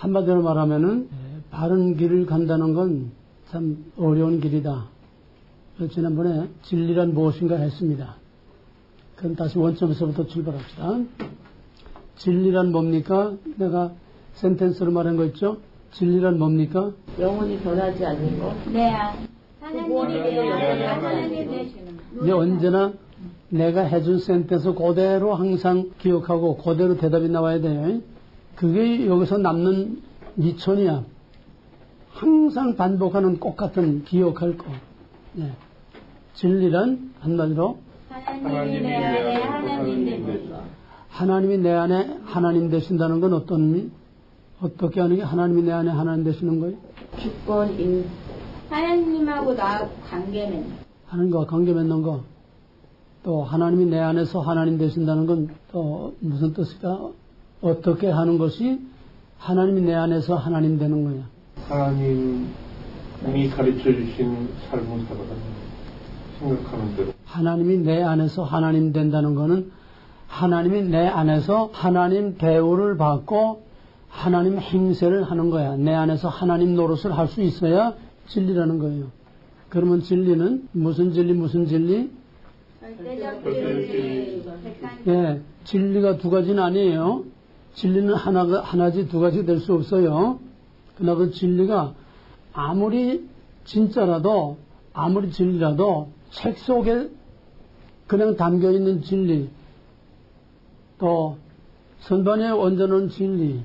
한마디로 말하면은 바른 길을 간다는 건 참 어려운 길이다. 지난번에 진리란 무엇인가 했습니다. 그럼 다시 원점에서부터 출발합시다. 진리란 뭡니까? 내가 센텐스로 말한 거 있죠? 진리란 뭡니까? 영원히 변하지 않는 거. 네. 하나님 되시는 거. 이제 언제나 내가 해준 센텐스 그대로 항상 기억하고 그대로 대답이 나와야 돼요. 그게 여기서 남는 니촌이야. 항상 반복하는 똑같은 기억할 거. 네. 진리란 한마디로 하나님이 내 안에 하나님 되시는 거. 하나님이 내 안에 하나님 되신다는 건 어떤 의미? 어떻게 하는 게 하나님이 내 안에 하나님 되시는 거예요? 주권, 하나님하고 나 관계 맺는 거. 하나님과 관계 맺는 거. 또 하나님이 내 안에서 하나님 되신다는 건 또 무슨 뜻일까? 어떻게 하는 것이 하나님이 내 안에서 하나님 되는 거야. 하나님이 가르쳐 주신 삶을 살아가는 생각하는 대로. 하나님이 내 안에서 하나님 된다는 거는 하나님이 내 안에서 하나님 대우를 받고 하나님 행세를 하는 거야. 내 안에서 하나님 노릇을 할 수 있어야 진리라는 거예요. 그러면 진리는 무슨 진리 무슨 진리? 절대적 진리, 객관적. 예, 진리가 두 가지는 아니에요. 진리는 하나지 두 가지 될 수 없어요. 그러나 그 진리가 아무리 진짜라도 아무리 진리라도 책 속에 그냥 담겨 있는 진리, 또 선반에 얹어놓은 진리,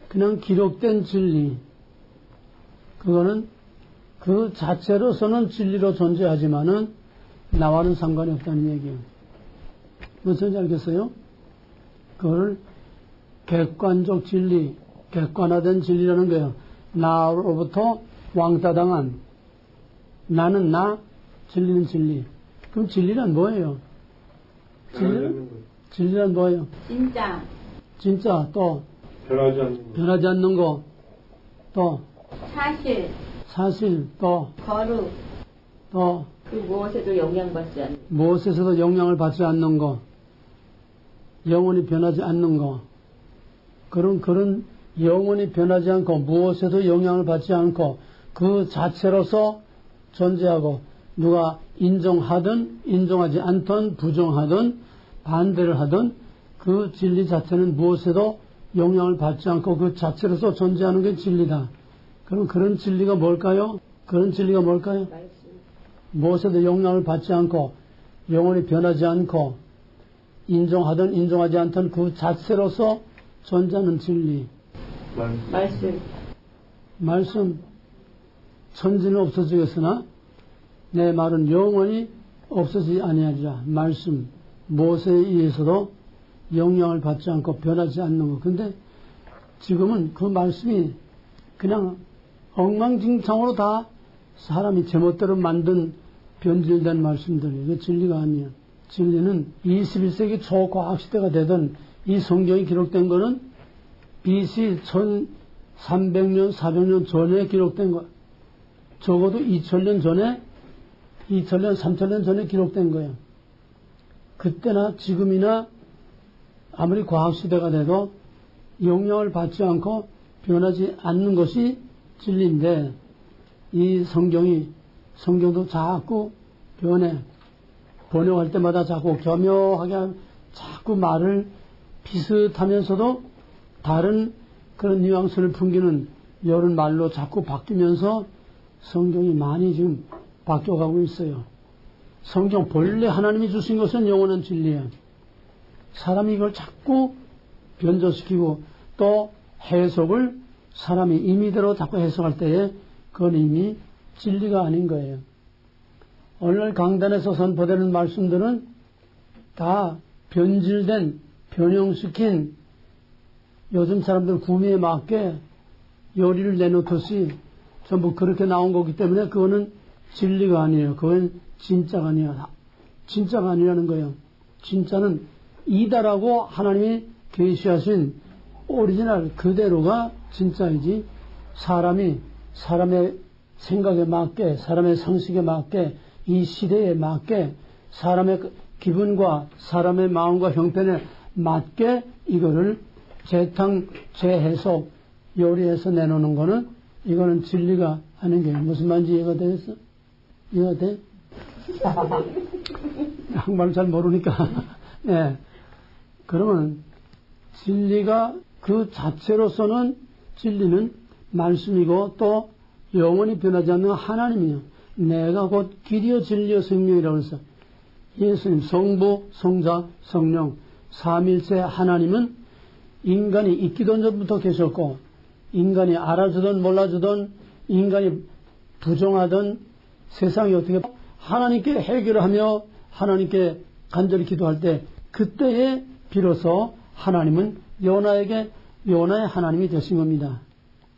그냥 기록된 진리, 그거는 그 자체로서는 진리로 존재하지만은 나와는 상관이 없다는 얘기예요. 무슨 알겠어요? 그걸 객관적 진리, 객관화된 진리라는 거예요. 나로부터 왕따당한 나는 나, 진리는 진리. 그럼 진리란 뭐예요? 진리란 뭐예요? 진짜. 진짜, 또 변하지 않는 거, 또 사실, 또 거룩. 그 무엇에도 영향받지 않는 무엇에서도 영향을 받지 않는 거, 영원히 변하지 않는 거. 그런 영원히 변하지 않고 무엇에도 영향을 받지 않고 그 자체로서 존재하고 누가 인정하든 인정하지 않든 부정하든 반대를 하든 그 진리 자체는 무엇에도 영향을 받지 않고 그 자체로서 존재하는 게 진리다. 그럼 그런 진리가 뭘까요? 그런 진리가 뭘까요? 무엇에도 영향을 받지 않고 영원히 변하지 않고 인정하든 인정하지 않든 그 자체로서 존재하는 진리. 말씀. 천지는 없어지겠으나 내 말은 영원히 없어지지 아니하리라. 말씀. 무엇에 의해서도 영향을 받지 않고 변하지 않는 것. 근데 지금은 그 말씀이 그냥 엉망진창으로 다 사람이 제멋대로 만든 변질된 말씀들이에요. 이게 진리가 아니에요. 진리는 21세기 초과학시대가 되던 이 성경이 기록된 거는 BC 1300년, 400년 전에 기록된 거. 적어도 2000년 전에, 2000년, 3000년 전에 기록된 거예요. 그때나 지금이나 아무리 과학시대가 돼도 영향을 받지 않고 변하지 않는 것이 진리인데 이 성경도 자꾸 변해. 번역할 때마다 자꾸 교묘하게 자꾸 말을 비슷하면서도 다른 그런 뉘앙스를 풍기는 여러 말로 자꾸 바뀌면서 성경이 많이 지금 바뀌어가고 있어요. 성경 본래 하나님이 주신 것은 영원한 진리예요. 사람이 이걸 자꾸 변조시키고 또 해석을 사람이 임의대로 자꾸 해석할 때에 그건 이미 진리가 아닌 거예요. 오늘 강단에서 선포되는 말씀들은 다 변질된, 변형시킨 요즘 사람들 구미에 맞게 요리를 내놓듯이 전부 그렇게 나온 거기 때문에 그거는 진리가 아니에요. 그건 진짜가 아니야. 진짜가 아니라는 거예요. 진짜는 이다라고 하나님이 계시하신 오리지널 그대로가 진짜이지 사람의 생각에 맞게 사람의 상식에 맞게 이 시대에 맞게 사람의 기분과 사람의 마음과 형편에 맞게 이거를 재탕, 재해석, 요리해서 내놓는 거는 이거는 진리가 아닌 게 무슨 말인지 이해가 되겠어? 이해가 돼? 한국말 잘 모르니까. 예. 그러면 진리가 그 자체로서는 진리는 말씀이고 또 영원히 변하지 않는 하나님이요. 내가 곧 길이요 진리요 생명이라고 해서 예수님 성부, 성자, 성령 삼일체 하나님은 인간이 있기도 전부터 계셨고 인간이 알아주든 몰라주든 인간이 부정하든 세상이 어떻게 하나님께 해결을 하며 하나님께 간절히 기도할 때 그때에 비로소 하나님은 요나에게 요나의 하나님이 되신 겁니다.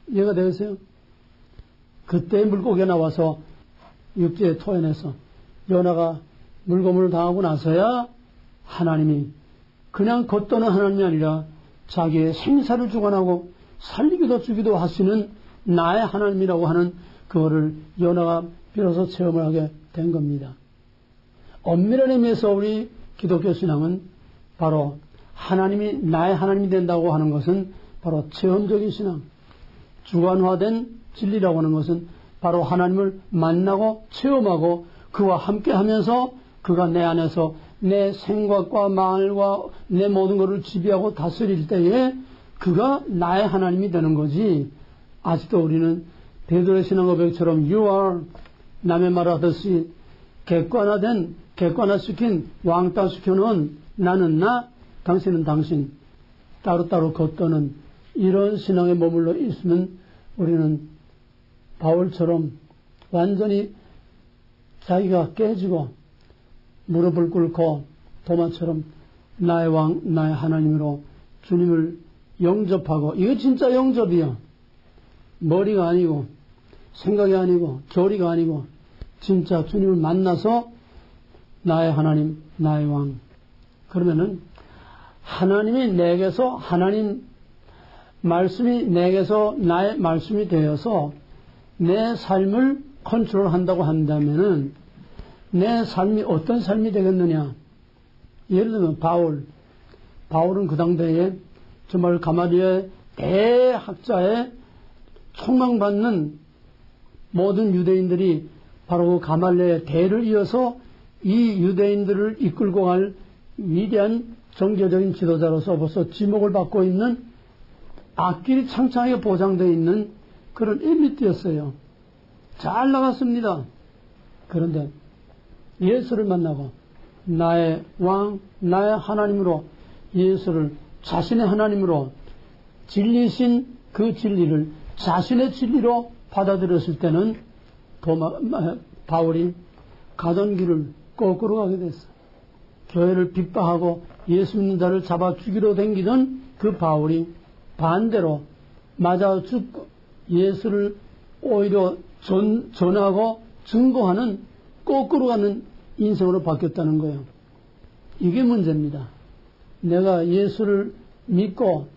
이해가 되겠어요? 그때 물고기가 나와서 육지에 토해내서 요나가 물고문을 당하고 나서야 하나님이 그냥 걷도는 하나님이 아니라 자기의 생사를 주관하고 살리기도 주기도 하시는 나의 하나님이라고 하는 그거를 요나가 비로소 체험을 하게 된 겁니다. 엄밀한 의미에서 우리 기독교 신앙은 바로 하나님이 나의 하나님이 된다고 하는 것은 바로 체험적인 신앙, 주관화된 진리라고 하는 것은 바로 하나님을 만나고 체험하고 그와 함께 하면서 그가 내 안에서 내 생각과 말과 내 모든 것을 지배하고 다스릴 때에 그가 나의 하나님이 되는 거지. 아직도 우리는 베드로의 신앙 고백처럼 You are 남의 말하듯이 객관화시킨 왕따시켜놓은 나는 나 당신은 당신 따로따로 걷도는 이런 신앙에 머물러 있으면 우리는 바울처럼 완전히 자기가 깨지고 무릎을 꿇고 도마처럼 나의 왕 나의 하나님으로 주님을 영접하고 이거 진짜 영접이야. 머리가 아니고 생각이 아니고 교리가 아니고 진짜 주님을 만나서 나의 하나님 나의 왕. 그러면은 하나님이 내게서 하나님 말씀이 내게서 나의 말씀이 되어서 내 삶을 컨트롤한다고 한다면은 내 삶이 어떤 삶이 되겠느냐. 예를 들면 바울은 그 당대에 정말 가말리엘 대학자의 총망받는 모든 유대인들이 바로 그 가말리엘의 대를 이어서 이 유대인들을 이끌고 갈 위대한 종교적인 지도자로서 벌써 지목을 받고 있는 앞길이 창창하게 보장되어 있는 그런 엘리트였어요. 잘 나갔습니다. 그런데 예수를 만나고 나의 왕, 나의 하나님으로 예수를 자신의 하나님으로 진리신 그 진리를 자신의 진리로 받아들였을 때는 바울이 가던 길을 거꾸로 가게 됐어. 교회를 핍박하고 예수 믿는 자를 잡아 죽이러 댕기던 그 바울이 반대로 맞아 죽고 예수를 오히려 전하고 증거하는 거꾸로 가는 인생으로 바뀌었다는 거예요. 이게 문제입니다. 내가 예수를 믿고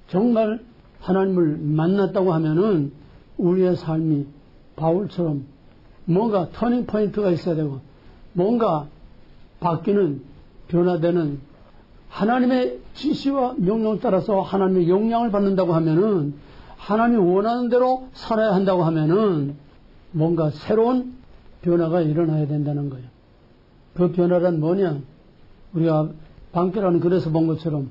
정말 하나님을 만났다고 하면은 우리의 삶이 바울처럼 뭔가 터닝 포인트가 있어야 되고 뭔가 바뀌는 변화되는 하나님의 지시와 명령을 따라서 하나님의 영향을 받는다고 하면은 하나님이 원하는 대로 살아야 한다고 하면은 뭔가 새로운 변화가 일어나야 된다는 거예요. 그 변화란 뭐냐? 우리가 방패라는 글에서 본 것처럼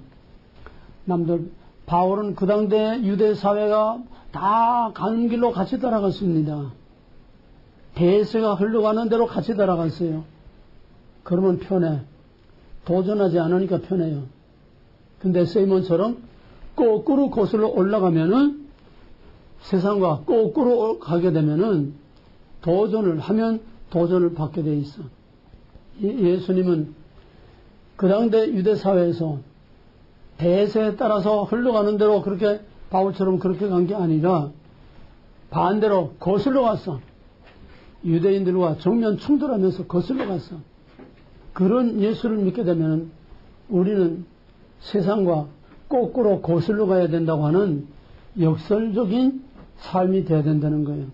바울은 그 당대 유대 사회가 다 가는 길로 같이 따라갔습니다. 대세가 흘러가는 대로 같이 따라갔어요. 그러면 편해. 도전하지 않으니까 편해요. 근데 세이몬처럼 거꾸로 거슬러 올라가면은 세상과 거꾸로 가게 되면은 도전을 하면 도전을 받게 돼 있어. 예수님은 그 당대 유대 사회에서 대세에 따라서 흘러가는 대로 그렇게 바울처럼 그렇게 간 게 아니라 반대로 거슬러 갔어. 유대인들과 정면 충돌하면서 거슬러 갔어. 그런 예수를 믿게 되면 우리는 세상과 거꾸로 거슬러 가야 된다고 하는 역설적인 삶이 돼야 된다는 거예요.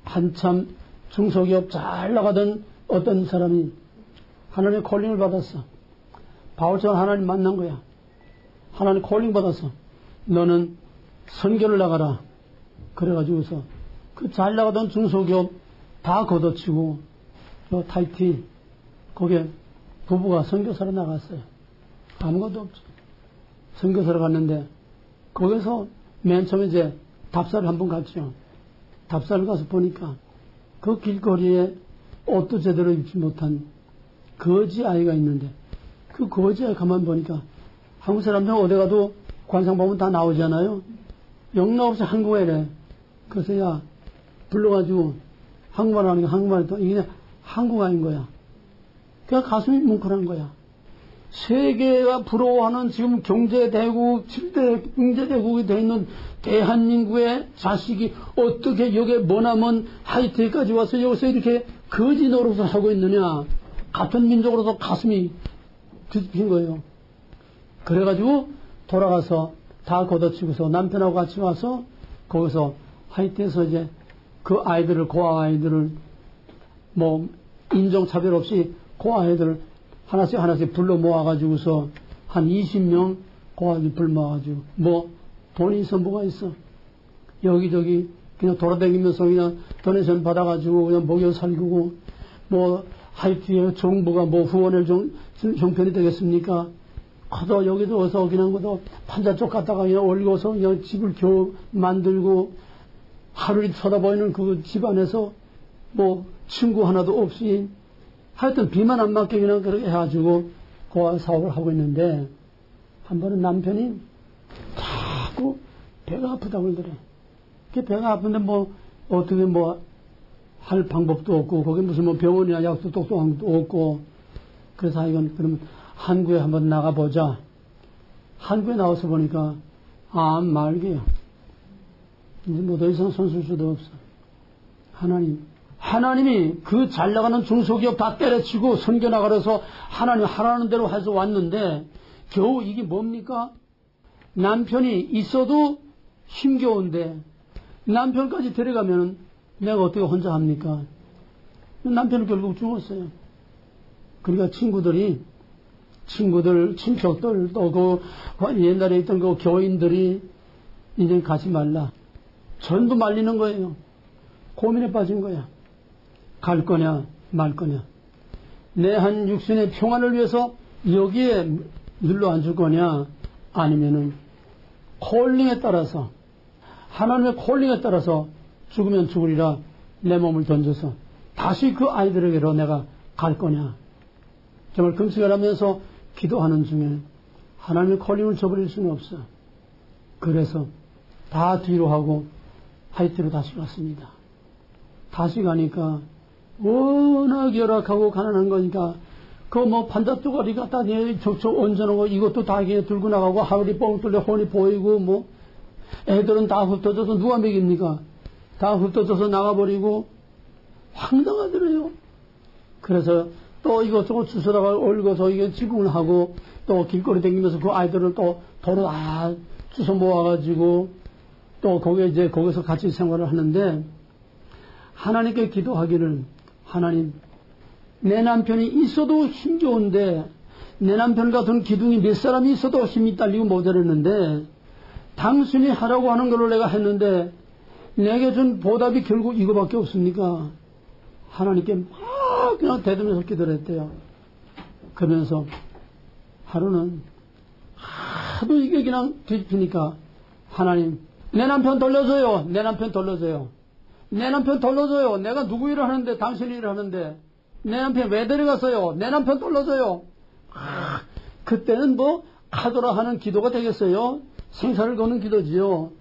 한참 중소기업 잘 나가던 어떤 사람이 하나님의 콜링을 받았어. 바울처럼 하나님 만난 거야. 하나님 콜링 받았어. 너는 선교를 나가라. 그래가지고서 그 잘 나가던 중소기업 다 걷어치고 저 타이티 거기에 부부가 선교사로 나갔어요. 아무것도 없죠. 선교사로 갔는데 거기서 맨 처음에 이제 답사를 한번 갔죠. 답사를 가서 보니까 그 길거리에 옷도 제대로 입지 못한 거지 아이가 있는데 그 거지 아이 가만 보니까 한국 사람들 어디 가도 관상 보면 다 나오잖아요. 영락 없이 한국에 이래. 그래서 야 불러가지고 한국말 하니까 한국말 했더니 이게 그냥 한국어인 거야. 그러니까 가슴이 뭉클한 거야. 세계가 부러워하는 지금 경제대국, 7대 경제대국이 되어 있는 대한민국의 자식이 어떻게 여기에 머나먼 하이테크까지 와서 여기서 이렇게 거지 노릇을 하고 있느냐. 같은 민족으로서 가슴이 뒤집힌 거예요. 그래가지고 돌아가서 다 걷어치고서 남편하고 같이 와서 거기서 하이테에서 이제 그 아이들을, 고아 아이들을 뭐 인종차별 없이 고아 아이들을 하나씩 불러 모아가지고서 한 20명 고아들 불러 모아가지고 뭐 돈이 있어 뭐가 있어. 여기저기 그냥 돌아다니면서 그냥 도네이션 받아가지고 그냥 먹여 살리고 뭐 하이티의 정부가 뭐 후원을 형편이 되겠습니까? 가서 여기도 어서 그냥 것도 판자 쪽 갔다가 그냥 올리고서 그냥 집을 겨우 만들고 하루를 쳐다보이는 그 집안에서 뭐 친구 하나도 없이 하여튼 비만 안 맞게 그냥 그렇게 해가지고 고아 사업을 하고 있는데 한 번은 남편이 자꾸 배가 아프다고 그러더래. 배가 아픈데 뭐 어떻게 뭐 할 방법도 없고 거기 무슨 뭐 병원이나 약도 똑똑한 것도 없고 그래서 이건 그러면 한국에 한번 나가보자. 한국에 나와서 보니까 말게요. 이제 뭐 더 이상 손쓸 수도 없어. 하나님이 그 잘 나가는 중소기업 다 때려치고 선교 나가려서 하나님 하라는 대로 해서 왔는데 겨우 이게 뭡니까? 남편이 있어도 힘겨운데 남편까지 데려가면 내가 어떻게 혼자 합니까? 남편은 결국 죽었어요. 그러니까 친구들, 친척들, 또 그 옛날에 있던 그 교인들이 이제 가지 말라. 전부 말리는 거예요. 고민에 빠진 거야. 갈 거냐, 말 거냐. 내 한 육신의 평안을 위해서 여기에 눌러 앉을 거냐, 아니면은 콜링에 따라서, 하나님의 콜링에 따라서 죽으면 죽으리라 내 몸을 던져서 다시 그 아이들에게로 내가 갈 거냐. 정말 금식을 하면서 기도하는 중에 하나님의 콜링을 저버릴 수는 없어. 그래서 다 뒤로 하고 하이티로 다시 갔습니다. 다시 가니까 워낙 열악하고 가난한 거니까 그 뭐 판자 쪼가리 갖다 척척 얹어놓고 이것도 다 들고 나가고 하울이 뻥 뚫려 혼이 보이고 뭐 애들은 다 흩어져서 누가 먹입니까? 다 흩어져서 나가버리고 황당하더래요. 그래서 또 이것저것 주워다가 올려서 이게 지붕을 하고 또 길거리 다니면서 그 아이들을 또 도로 다 주워 모아가지고 또 거기서 같이 생활을 하는데 하나님께 기도하기를 하나님 내 남편이 있어도 힘겨운데 내 남편 같은 기둥이 몇 사람이 있어도 힘이 딸리고 모자랐는데 당신이 하라고 하는 걸로 내가 했는데 내게 준 보답이 결국 이거밖에 없습니까? 하나님께 막 그냥 대들면서 기도를 했대요. 그러면서 하루는 하도 이게 그냥 뒤집히니까 하나님 내 남편 돌려줘요. 내 남편 돌려줘요. 내 남편 돌려줘요. 내가 누구 일을 하는데 당신 일을 하는데 내 남편 왜 데려갔어요? 내 남편 돌려줘요. 그때는 뭐 카도라 하는 기도가 되겠어요? 생사를 거는 기도지요.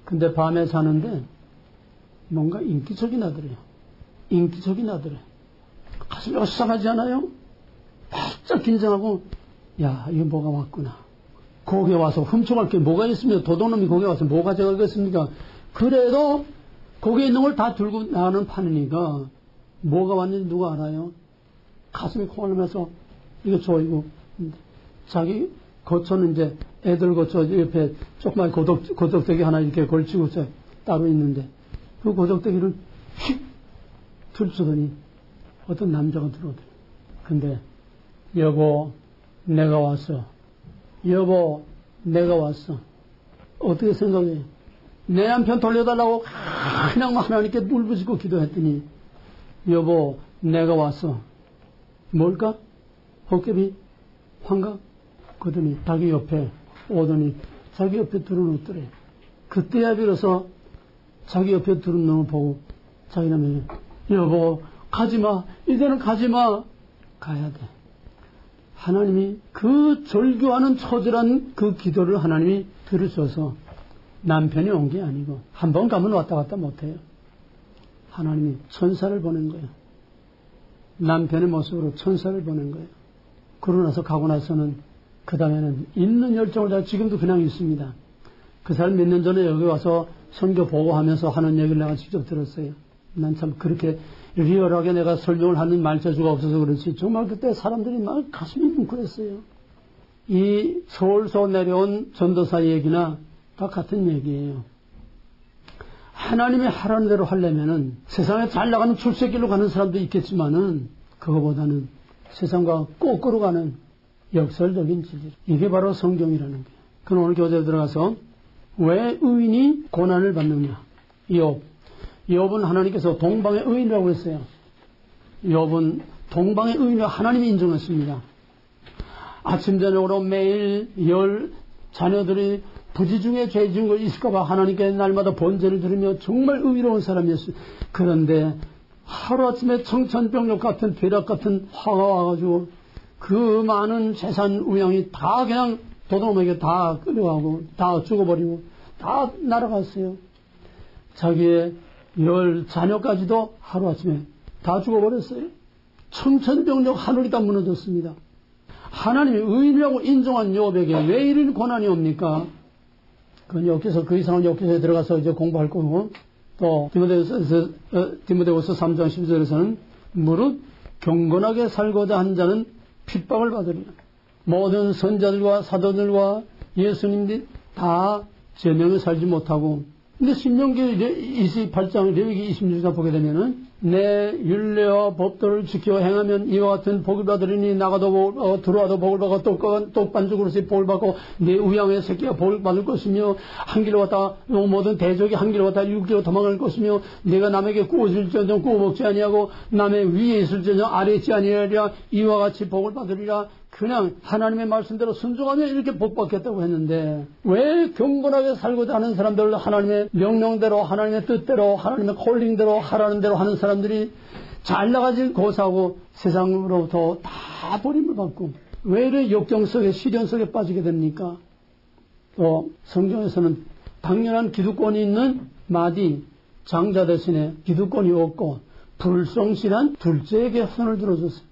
근데 밤에 자는데 뭔가 인기척이 나더래요. 인기척이 나더래. 가슴이 어수선하지 않아요? 바짝 긴장하고 야 이거 뭐가 왔구나. 거기에 와서 훔쳐갈 게 뭐가 있으면 도둑놈이 거기에 와서 뭐 가져가겠습니까? 그래도 거기에 있는 걸 다 들고 나가는 판이니까 뭐가 왔는지 누가 알아요? 가슴이 콩알면서 이거 조이고 자기 거처는 이제 애들 거처 옆에 조그만 고적대기 하나 이렇게 걸치고 따로 있는데 그 고적대기를 휙 들추더니 어떤 남자가 들어오더래. 근데 여보 내가 왔어. 여보 내가 왔어. 어떻게 생각해요? 내 남편 돌려달라고 그냥 하나님께 울부짖고 기도했더니 여보 내가 왔어. 뭘까? 호깨비? 환각? 그러더니 자기 옆에 오더니 자기 옆에 두른 웃더래. 그때야 비로소 자기 옆에 두른 놈을 보고 자기 남편이 여보 가지마. 이제는 가지마. 가야 돼. 하나님이 그 절규하는 처절한 그 기도를 하나님이 들으셔서 남편이 온 게 아니고 한 번 가면 왔다 갔다 못해요. 하나님이 천사를 보낸 거예요. 남편의 모습으로 천사를 보낸 거예요. 그러고 나서 가고 나서는 그 다음에는 있는 열정을 다 지금도 그냥 있습니다. 그 사람 몇 년 전에 여기 와서 선교 보고하면서 하는 얘기를 내가 직접 들었어요. 난 참 그렇게 리얼하게 내가 설명을 하는 말재주가 없어서 그렇지 정말 그때 사람들이 막 가슴이 뭉클했어요. 이 서울서 내려온 전도사 얘기나 다 같은 얘기예요. 하나님이 하라는 대로 하려면은 세상에 잘 나가는 출세길로 가는 사람도 있겠지만은 그거보다는 세상과 거꾸로 가는 역설적인 진리. 이게 바로 성경이라는 거예요. 그럼 오늘 교재에 들어가서 왜 의인이 고난을 받느냐. 욥은 하나님께서 동방의 의인이라고 했어요. 욥은 동방의 의인이라고 하나님이 인정했습니다. 아침 저녁으로 매일 자녀들이 부지 중에 죄 지은 거 있을까봐 하나님께 날마다 번제를 드리며 정말 의로운 사람이었어요. 그런데 하루아침에 청천벽력 같은 벼락 같은 화가 와가지고 그 많은 재산 우양이 다 그냥 도둑놈에게 다 끌려가고 다 죽어버리고 다 날아갔어요. 자기의 10 자녀까지도 하루아침에 다 죽어버렸어요. 청천벽력 하늘이 다 무너졌습니다. 하나님이 의인이라고 인정한 욥에게 왜 이런 고난이 옵니까? 그건 여기서 그 이상은 여기서 들어가서 이제 공부할 거고 또 디모데후서 3장 10절에서는 무릇 경건하게 살고자 한 자는 핍박을 받으리라. 모든 선자들과 사도들과 예수님들이 다 제명에 살지 못하고 근데 신명기 28장 레위기 26장 보게 되면은 내 율례와 법도를 지켜 행하면 이와 같은 복을 받으리니 나가도 들어와도 복을 받고 똑반죽으로서 복을 받고 내 우양의 새끼가 복을 받을 것이며 한 길로 왔다 모든 대적이 한 길로 왔다 6길로 도망갈 것이며 내가 남에게 구워줄지언정 구워 먹지 아니하고 남의 위에 있을지언정 아래에 있지 아니하리라 이와 같이 복을 받으리라. 그냥 하나님의 말씀대로 순종하면 이렇게 복받겠다고 했는데 왜 경건하게 살고자 하는 사람들 하나님의 명령대로 하나님의 뜻대로 하나님의 콜링대로 하라는 대로 하는 사람들이 잘 나가지 고사하고 세상으로부터 다 버림을 받고 왜 이렇게 역경 속에 시련 속에 빠지게 됩니까? 또 성경에서는 당연한 기득권이 있는 마디 장자 대신에 기득권이 없고 불성실한 둘째에게 손을 들어줬어요.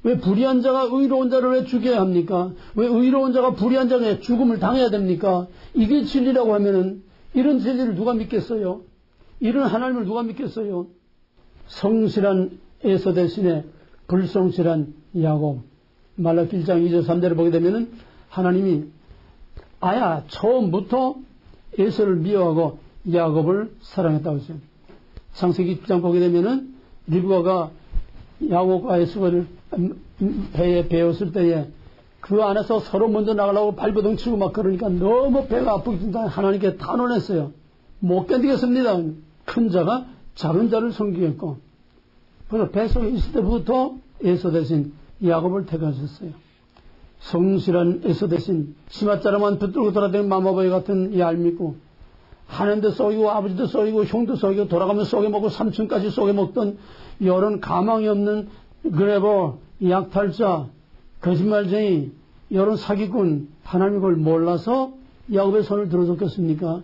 왜 불의한 자가 의로운 자를 왜 죽여야 합니까? 왜 의로운 자가 불의한 자에게 죽음을 당해야 됩니까? 이게 진리라고 하면은 이런 진리를 누가 믿겠어요? 이런 하나님을 누가 믿겠어요? 성실한 에서 대신에 불성실한 야곱. 말라기 1장 2절 3절을 보게 되면은 하나님이 처음부터 에서를 미워하고 야곱을 사랑했다고 했어요. 창세기 6장 보게 되면은 리브가가 야곱과 에서를 배에 배웠을 때에 그 안에서 서로 먼저 나가려고 발버둥 치고 막 그러니까 너무 배가 아프기 때문에 하나님께 탄원했어요. 못 견디겠습니다. 큰 자가 작은 자를 섬기겠고. 그래서 뱃속에 있을 때부터 에서 대신 야곱을 택하셨어요. 성실한 에서 대신 치맛자락만 붙들고 돌아다니는 마마보이 같은 얄밉고 하나님도 쏘이고 아버지도 쏘이고 형도 쏘이고 돌아가면 쏘게먹고 삼촌까지 쏘게먹던 이런 가망이 없는 그래버 약탈자 거짓말쟁이 이런 사기꾼 하나님이 그걸 몰라서 야곱의 손을 들어줬겠습니까?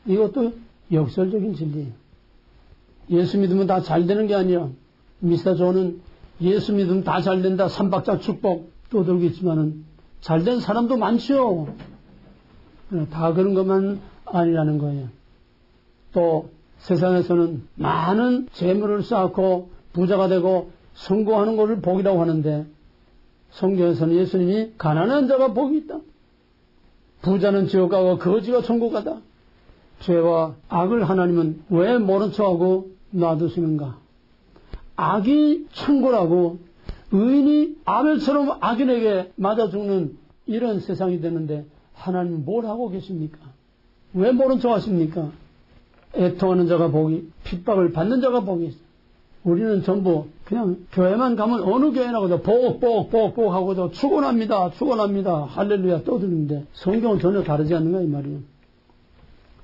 이것도 역설적인 진리예요. 예수 믿으면 다 잘 되는 게 아니야. 미스터 존은 예수 믿으면 다 잘 된다. 삼박자 축복 떠들고 있지만은 잘된 사람도 많죠. 다 그런 것만 아니라는 거예요. 또 세상에서는 많은 재물을 쌓고 부자가 되고 성공하는 것을 복이라고 하는데 성경에서는 예수님이 가난한 자가 복이 있다. 부자는 지옥 가고 거지가 천국 가다. 죄와 악을 하나님은 왜 모른 척하고 놔두시는가? 악이 천고라고 의인이 아벨처럼 악인에게 맞아 죽는 이런 세상이 되는데 하나님은 뭘 하고 계십니까? 왜 모른 척 하십니까? 애통하는 자가 복이, 핍박을 받는 자가 복이 있어요. 우리는 전부 그냥 교회만 가면 어느 교회나 가도 복 하고도 축원합니다. 할렐루야 떠드는데 성경은 전혀 다르지 않는가 이 말이에요.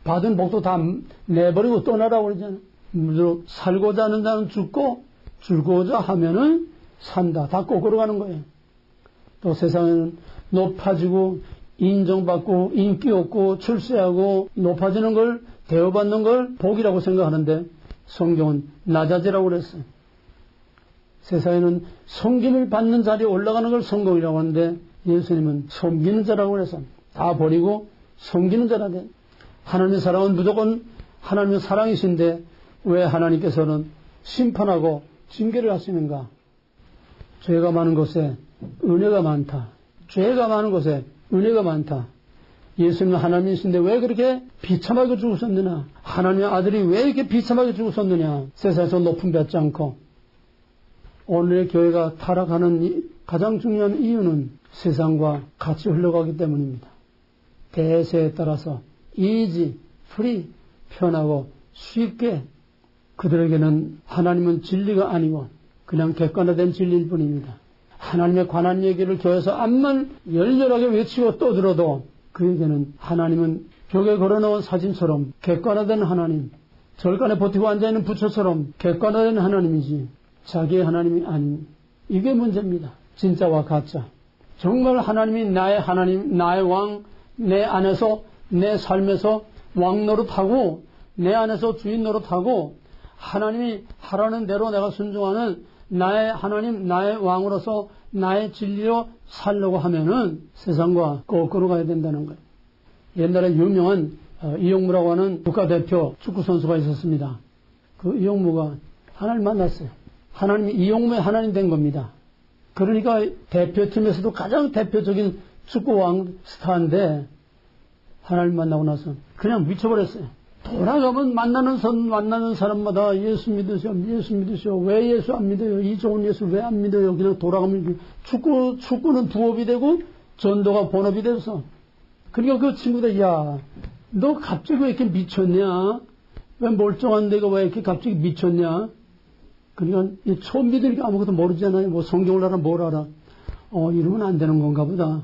받은 복도 다 내버리고 떠나라고 그러잖아요. 살고자 하는 자는 죽고 줄고자 하면은 산다. 다 거꾸로 가는 거예요. 또 세상에는 높아지고 인정받고 인기 없고 출세하고 높아지는 걸 대우받는 걸 복이라고 생각하는데 성경은 낮아지라고 그랬어요. 세상에는 섬김을 받는 자리에 올라가는 걸 성공이라고 하는데 예수님은 섬기는 자라고 그래서 다 버리고 섬기는 자라 돼. 하나님의 사랑은 무조건 하나님의 사랑이신데 왜 하나님께서는 심판하고 징계를 하시는가? 죄가 많은 곳에 은혜가 많다. 죄가 많은 곳에 은혜가 많다. 예수님은 하나님이신데 왜 그렇게 비참하게 죽으셨느냐? 하나님의 아들이 왜 이렇게 비참하게 죽으셨느냐? 세상에서 높임 받지 않고 오늘의 교회가 타락하는 가장 중요한 이유는 세상과 같이 흘러가기 때문입니다. 대세에 따라서 easy, free, 편하고 쉽게 그들에게는 하나님은 진리가 아니고 그냥 객관화된 진리일 뿐입니다. 하나님에 관한 얘기를 교회에서 암만 열렬하게 외치고 떠들어도 그에게는 하나님은 벽에 걸어놓은 사진처럼 객관화된 하나님, 절간에 버티고 앉아있는 부처처럼 객관화된 하나님이지 자기의 하나님이 아닌 이게 문제입니다. 진짜와 가짜. 정말 하나님이 나의 하나님, 나의 왕, 내 안에서 내 삶에서 왕 노릇하고 내 안에서 주인 노릇하고 하나님이 하라는 대로 내가 순종하는 나의 하나님, 나의 왕으로서 나의 진리로 살려고 하면은 세상과 거꾸로 가야 된다는 거예요. 옛날에 유명한 이용무라고 하는 국가대표 축구선수가 있었습니다. 그 이용무가 하나님 만났어요. 하나님이 이용무의 하나님 된 겁니다. 그러니까 대표팀에서도 가장 대표적인 축구왕 스타인데 하나님 만나고 나서 그냥 미쳐버렸어요. 돌아가면 만나는 사람마다 예수 믿으셔. 왜 예수 안 믿어요? 이 좋은 예수 왜 안 믿어요? 그냥 돌아가면 축구는 부업이 되고 전도가 본업이 돼서. 그러니까 그 친구들, 야, 너 갑자기 왜 이렇게 미쳤냐? 왜 멀쩡한 데가 왜 이렇게 갑자기 미쳤냐? 그러니까 처음 믿으니까 아무것도 모르잖아요. 뭐 성경을 알아, 뭘 알아. 이러면 안 되는 건가 보다.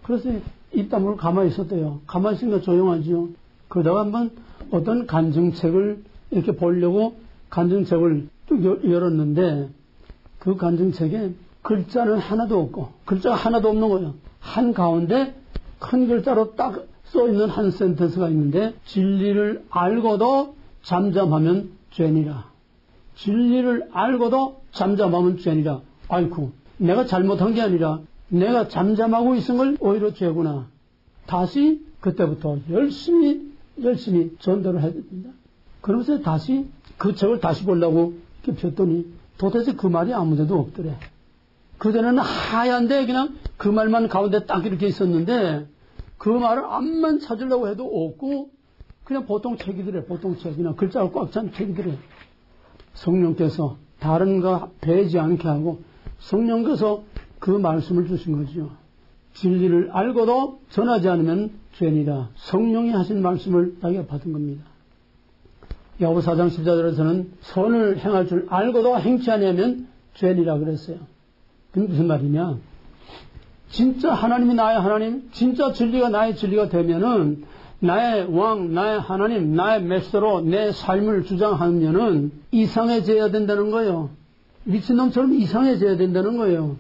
그래서 입 다물고 가만히 있었대요. 가만히 있으니까 조용하죠. 그러다가 한번 어떤 간증책을 이렇게 보려고 간증책을 쭉 열었는데 그 간증책에 글자는 하나도 없고 글자가 하나도 없는 거예요. 한가운데 큰 글자로 딱 써있는 한 센텐스가 있는데 진리를 알고도 잠잠하면 죄니라. 진리를 알고도 잠잠하면 죄니라. 아이쿠, 내가 잘못한 게 아니라 내가 잠잠하고 있은 걸 오히려 죄구나. 다시 그때부터 열심히 전도를 해야 됩니다. 그러면서 다시 그 책을 다시 보려고 이렇게 폈더니 도대체 그 말이 아무 데도 없더래. 그전에는 하얀데 그냥 그 말만 가운데 딱 이렇게 있었는데 그 말을 암만 찾으려고 해도 없고 그냥 보통 책이더래. 보통 책이나 글자가 꽉 찬 책이더래. 성령께서 다른 거 배지 않게 하고 성령께서 그 말씀을 주신 거죠. 진리를 알고도 전하지 않으면 죄니라. 성령이 하신 말씀을 자기가 받은 겁니다. 야고보 4장 14절에서는 선을 행할 줄 알고도 행치 아니하면 죄니라 그랬어요. 그게 무슨 말이냐? 진짜 하나님이 나의 하나님, 진짜 진리가 나의 진리가 되면은 나의 왕, 나의 하나님, 나의 메시로 내 삶을 주장하면은 이상해져야 된다는 거예요. 미친놈처럼 이상해져야 된다는 거예요.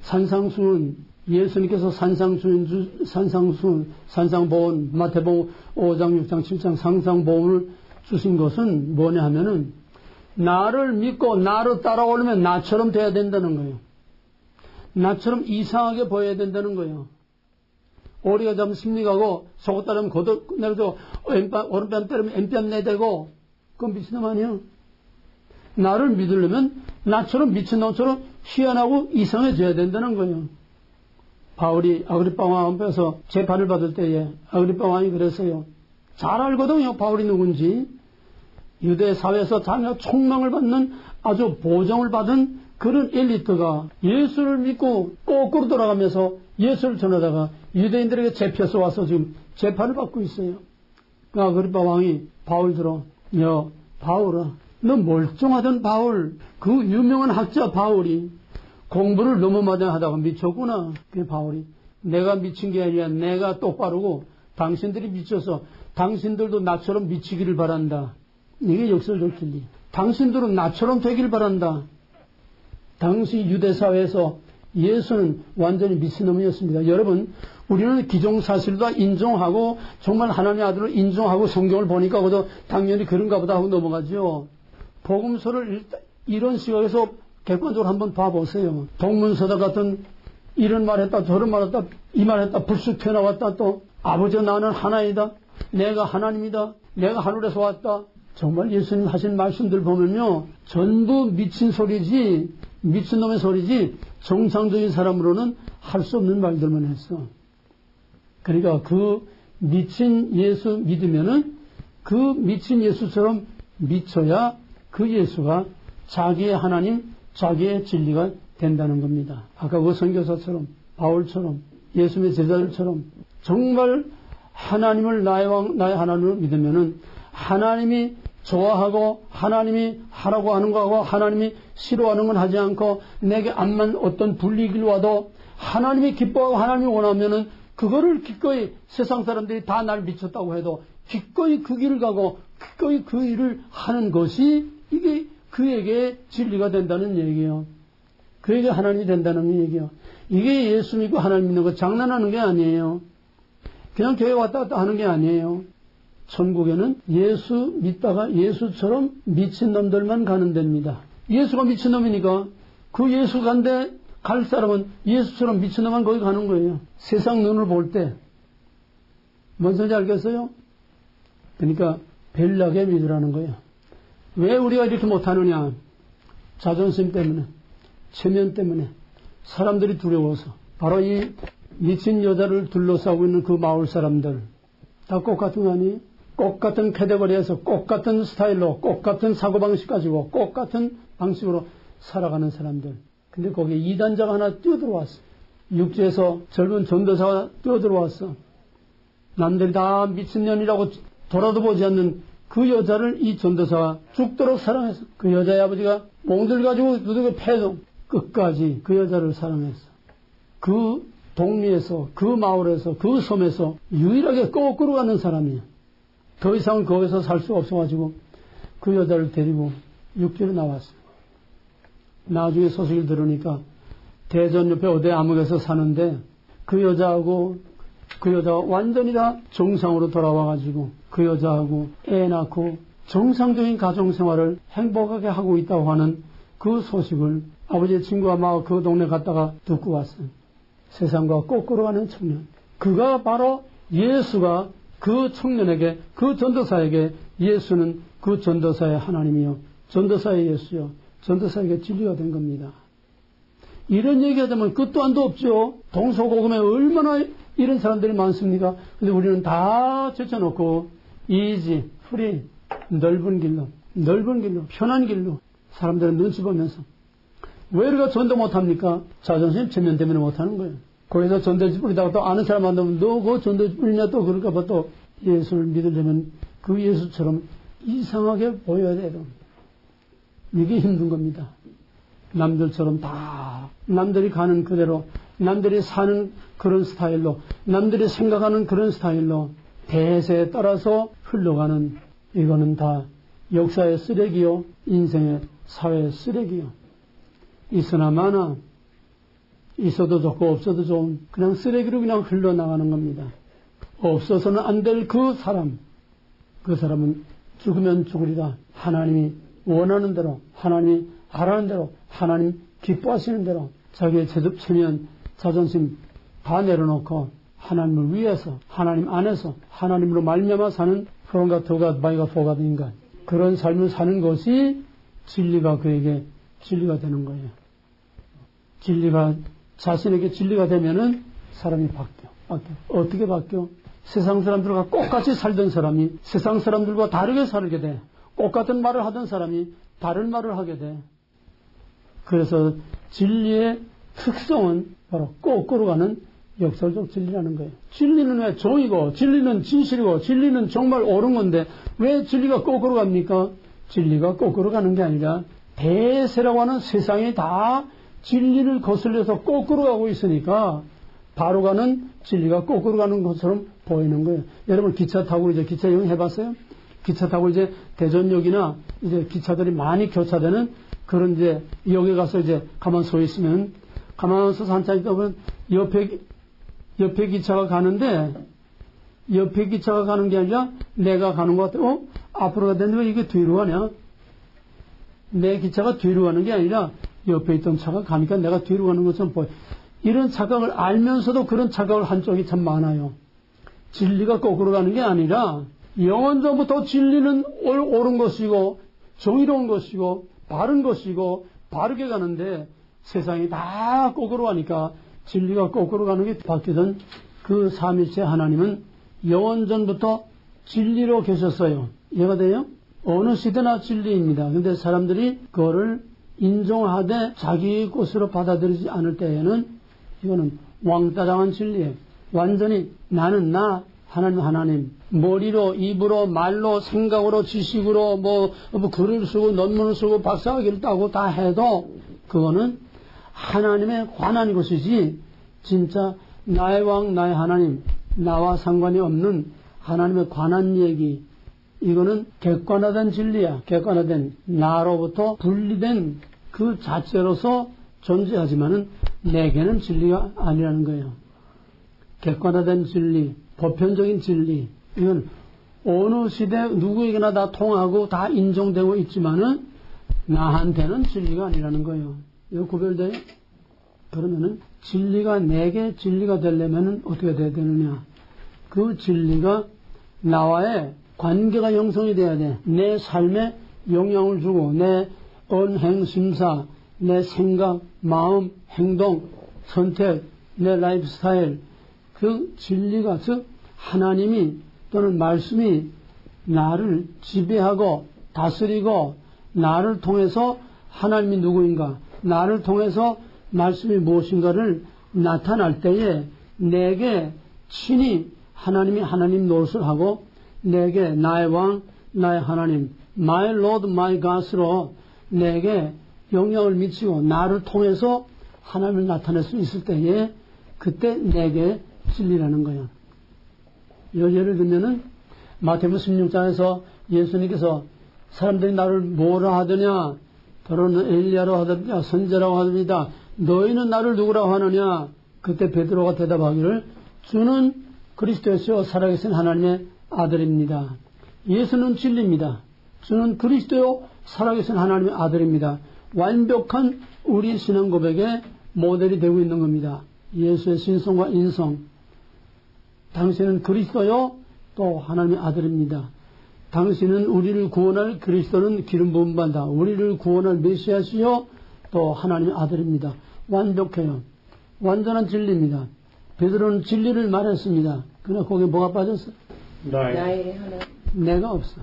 산상수훈, 예수님께서 산상보훈, 마태복음 5장, 6장, 7장 산상보훈을 주신 것은 뭐냐 하면은 나를 믿고 나를 따라오려면 나처럼 돼야 된다는 거예요. 나처럼 이상하게 보여야 된다는 거예요. 오리가 잡으면 심리가고 속옷 따르면 겉옷 내려도 오른뺨 때리면 왼뺨 내대고 그건 미친놈 아니에요. 나를 믿으려면 나처럼 미친놈처럼 희한하고 이상해져야 된다는 거예요. 바울이 아그리빠 왕 앞에서 재판을 받을 때에 아그리빠 왕이 그랬어요. 잘 알거든요. 바울이 누군지. 유대 사회에서 자기가 총망을 받는 아주 보정을 받은 그런 엘리트가 예수를 믿고 거꾸로 돌아가면서 예수를 전하다가 유대인들에게 잡혀서 와서 지금 재판을 받고 있어요. 그 아그리파 왕이 바울 들어, 야, 바울아, 너 멀쩡하던 바울, 그 유명한 학자 바울이 공부를 너무 많이 하다가 미쳤구나. 그 바울이, 내가 미친 게 아니라 내가 똑바르고 당신들이 미쳐서 당신들도 나처럼 미치기를 바란다. 이게 역설적 진리. 당신들은 나처럼 되길 바란다. 당시 유대사회에서 예수는 완전히 미친놈이었습니다. 여러분, 우리는 기존사실을 다 인정하고 정말 하나님의 아들을 인정하고 성경을 보니까 그것도 당연히 그런가 보다 하고 넘어가죠. 복음서를 이런 시각에서 객관적으로 한번 봐보세요. 동문서다 같은 이런 말했다 저런 말했다 이 말했다 불쑥 튀어나왔다 또 아버지 나는 하나이다. 내가 하나님이다. 내가 하늘에서 왔다. 정말 예수님 하신 말씀들 보면요. 전부 미친 소리지 미친놈의 소리지 정상적인 사람으로는 할 수 없는 말들만 했어. 그러니까 그 미친 예수 믿으면은 그 미친 예수처럼 미쳐야 그 예수가 자기의 하나님, 자기의 진리가 된다는 겁니다. 아까 그 선교사처럼 바울처럼 예수님의 제자들처럼 정말 하나님을 나의 왕, 나의 하나님을 믿으면은 하나님이 좋아하고 하나님이 하라고 하는 거하고 하나님이 싫어하는 건 하지 않고 내게 암만 어떤 불이익을 와도 하나님이 기뻐하고 하나님이 원하면은 그거를 기꺼이 세상 사람들이 다 날 미쳤다고 해도 기꺼이 그 길을 가고 기꺼이 그 일을 하는 것이 이게 그에게 진리가 된다는 얘기예요. 그에게 하나님이 된다는 얘기예요. 이게 예수 믿고 하나님 믿는 거 장난하는 게 아니에요. 그냥 교회 왔다 갔다 하는 게 아니에요. 천국에는 예수 믿다가 예수처럼 미친놈들만 가는 데입니다. 예수가 미친놈이니까 그 예수 간데 갈 사람은 예수처럼 미친놈만 거기 가는 거예요. 세상 눈을 볼 때. 뭔 소리인지 알겠어요? 그러니까 벨나게 믿으라는 거예요. 왜 우리가 이렇게 못하느냐? 자존심 때문에, 체면 때문에, 사람들이 두려워서. 바로 이 미친 여자를 둘러싸고 있는 그 마을 사람들. 다 똑같은 거 아니에요? 똑같은 카테고리에서 똑같은 스타일로 똑같은 사고방식 가지고 똑같은 방식으로 살아가는 사람들. 근데 거기에 이단자가 하나 뛰어들어왔어. 육지에서 젊은 전도사가 뛰어들어왔어. 남들이 다 미친년이라고 돌아도 보지 않는 그 여자를 이 전도사가 죽도록 사랑했어. 그 여자의 아버지가 몽들 가지고 누구를 패도 끝까지 그 여자를 사랑했어. 그 동리에서, 그 마을에서, 그 섬에서 유일하게 거꾸로 가는 사람이야. 더 이상 거기서 살 수가 없어가지고 그 여자를 데리고 육지로 나왔어. 나중에 소식을 들으니까 대전 옆에 어디 암흑에서 사는데 그 여자하고 그 여자가 완전히 다 정상으로 돌아와가지고 그 여자하고 애 낳고 정상적인 가정생활을 행복하게 하고 있다고 하는 그 소식을 아버지의 친구가 막 그 동네 갔다가 듣고 왔어요. 세상과 거꾸로 가는 청년. 그가 바로 예수가 그 청년에게, 그 전도사에게 예수는 그 전도사의 하나님이요. 전도사의 예수요. 전도사에게 진리가 된 겁니다. 이런 얘기하자면 끝도 안도 없죠. 동서고금에 얼마나 이런 사람들이 많습니까? 근데 우리는 다 제쳐놓고 이지, 프리, 넓은 길로, 편한 길로 사람들은 눈치 보면서 왜 우리가 전도 못합니까? 자존심 체면 때문에 못하는 거예요. 거기서 전도지 뿌리다가 또 아는 사람 만나면 너 그거 전도지 뿌리냐 또 그럴까 봐 또 예수를 믿으려면 그 예수처럼 이상하게 보여야 돼요. 이게 힘든 겁니다. 남들처럼 다 남들이 가는 그대로 남들이 사는 그런 스타일로 남들이 생각하는 그런 스타일로 대세에 따라서 흘러가는 이거는 다 역사의 쓰레기요. 인생의 사회의 쓰레기요. 있으나 마나 있어도 좋고 없어도 좋은 그냥 쓰레기로 그냥 흘러나가는 겁니다. 없어서는 안 될 그 사람은 죽으면 죽으리라. 하나님이 원하는 대로 하나님이 하라는 대로 하나님 기뻐하시는 대로 자기의 체면 자존심 다 내려놓고 하나님을 위해서 하나님 안에서 하나님으로 말미암아 사는 From God to God, by God for God 인간 그런 삶을 사는 것이 진리가 그에게 진리가 되는 거예요. 진리가 자신에게 진리가 되면은 사람이 바뀌어. 어떻게 바뀌어? 세상 사람들과 똑같이 살던 사람이 세상 사람들과 다르게 살게 돼. 똑같은 말을 하던 사람이 다른 말을 하게 돼. 그래서 진리의 특성은 바로 거꾸로 가는 역설적 진리라는 거예요. 진리는 왜 정이고, 진리는 진실이고, 진리는 정말 옳은 건데, 왜 진리가 거꾸로 갑니까? 진리가 거꾸로 가는 게 아니라, 대세라고 하는 세상이 다 진리를 거슬려서 거꾸로 가고 있으니까, 바로 가는 진리가 거꾸로 가는 것처럼 보이는 거예요. 여러분 기차 타고 이제 기차 여행 해봤어요? 기차 타고 이제 대전역이나 이제 기차들이 많이 교차되는 그런 이제 역에 가서 이제 가만 서 있으면, 가만 서서 한참 있다 보면 옆에 기차가 가는데, 옆에 기차가 가는 게 아니라 내가 가는 것 같아. 앞으로 가는데 왜 이게 뒤로 가냐? 내 기차가 뒤로 가는 게 아니라 옆에 있던 차가 가니까 내가 뒤로 가는 것처럼 보여. 이런 착각을 알면서도 그런 착각을 한 쪽이 참 많아요. 진리가 거꾸로 가는 게 아니라 영원전부터 진리는 옳은 것이고 정의로운 것이고 바른 것이고 바르게 가는데 세상이 다 거꾸로 가니까 진리가 거꾸로 가는 게 바뀌던 그 삼위일체 하나님은 영원전부터 진리로 계셨어요. 이해가 돼요? 어느 시대나 진리입니다. 근데 사람들이 그거를 인정하되 자기 것으로 받아들이지 않을 때에는 이거는 왕따장한 진리예요. 완전히 나는 나, 하나님, 머리로, 입으로, 말로, 생각으로, 지식으로, 뭐 글을 쓰고, 논문을 쓰고, 박사학위를 따고 다 해도, 그거는 하나님에 관한 것이지, 진짜 나의 왕, 나의 하나님, 나와 상관이 없는 하나님에 관한 얘기, 이거는 객관화된 진리야. 객관화된, 나로부터 분리된 그 자체로서 존재하지만은, 내게는 진리가 아니라는 거예요. 객관화된 진리, 보편적인 진리, 이건 어느 시대 누구에게나 다 통하고 다 인정되고 있지만은 나한테는 진리가 아니라는 거예요. 이거 구별돼요? 그러면은 진리가 내게 진리가 되려면은 어떻게 돼야 되느냐? 그 진리가 나와의 관계가 형성이 돼야 돼. 내 삶에 영향을 주고 내 언행 심사, 내 생각, 마음, 행동, 선택, 내 라이프 스타일, 그 진리가, 즉 하나님이 또는 말씀이 나를 지배하고 다스리고 나를 통해서 하나님이 누구인가, 나를 통해서 말씀이 무엇인가를 나타날 때에 내게 친히 하나님이 하나님 노릇을 하고 내게 나의 왕, 나의 하나님, my Lord, my God으로 내게 영향을 미치고 나를 통해서 하나님을 나타낼 수 있을 때에 그때 내게 진리라는 거예요. 예를 들면은 마태복음 16장에서 예수님께서 사람들이 나를 뭐라 하더냐, 더러는 엘리야라고 하더냐, 선지자라고 하더냐, 너희는 나를 누구라고 하느냐? 그때 베드로가 대답하기를 주는 그리스도였으요 살아계신 하나님의 아들입니다. 예수는 진리입니다. 주는 그리스도요 살아계신 하나님의 아들입니다. 완벽한 우리 신앙 고백의 모델이 되고 있는 겁니다. 예수의 신성과 인성. 당신은 그리스도요 또 하나님의 아들입니다. 당신은 우리를 구원할 그리스도는 기름 부음 받아 우리를 구원할 메시아시요 또 하나님의 아들입니다. 완벽해요. 완전한 진리입니다. 베드로는 진리를 말했습니다. 그러나 거기에 뭐가 빠졌어? 나의 하나님. 내가 없어.